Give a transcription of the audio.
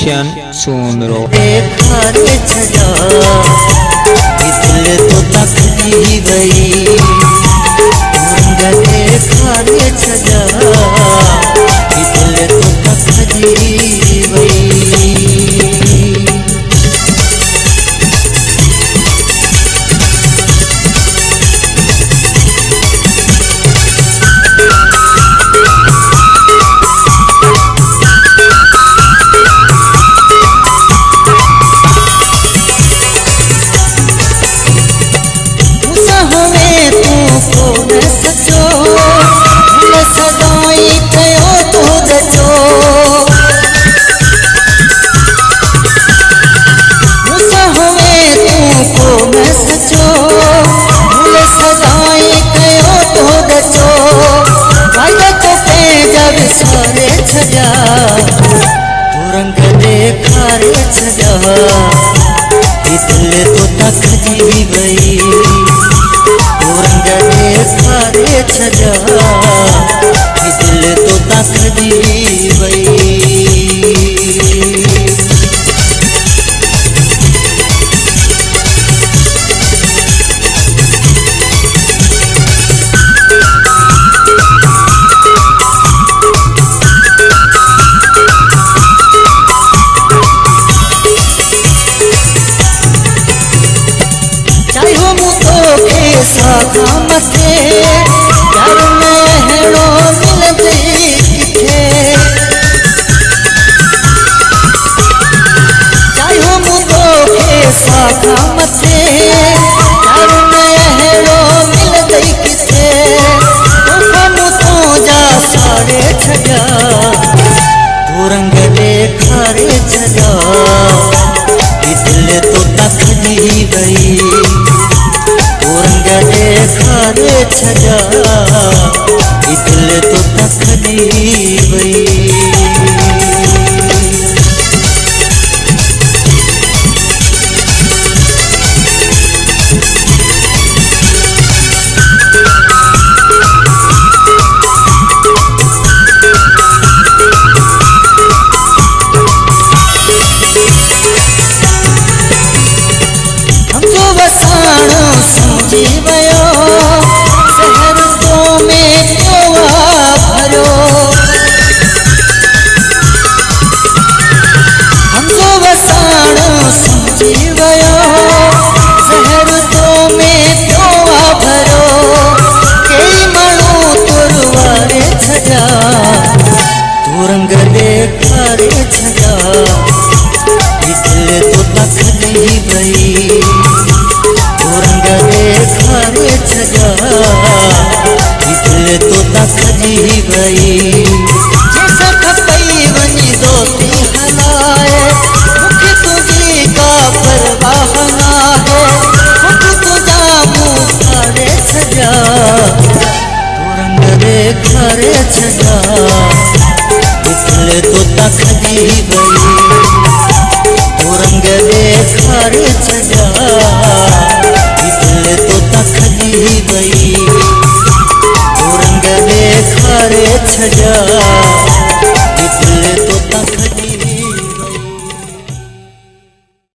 गुलशन सोनरो खारे छजा दिल तो तकदी गई गले खारे छजा दिल तो तकदी गई। खारे छजा दिल तो तकदी गई खारे छजा दिल तो तकदी गई। साधा मथे यार महणो मिलंदे किथे चाहो मुदो के साधा मथे यार महणो मिलंदे किथे हम तो जा सारे छजा तू रंग दे खारे छजा दिल तो तकदी गई खारे छजा दिल तो तकदी गई। हमको बसाणो समझी वयो शहर तो में तोवा भरो हमको बसाणो समझी वयो शहर तो में तोवा भरो कई माण्हू तुरवारे छजा तू रंग दे खारे छजा दिल तो तकदी गई खारे छजा दिल तो तकदी गई। जैसा खपई वनी दोती हलाए मुख तुझी का परवाह ना है मुख तुझा मुँह खारे छजा तू रंग दे खारे छजा दिल तो तकदी गई तू रंग दे खारे छजा दिल तो तकदी गई रंग दे खारे छजा।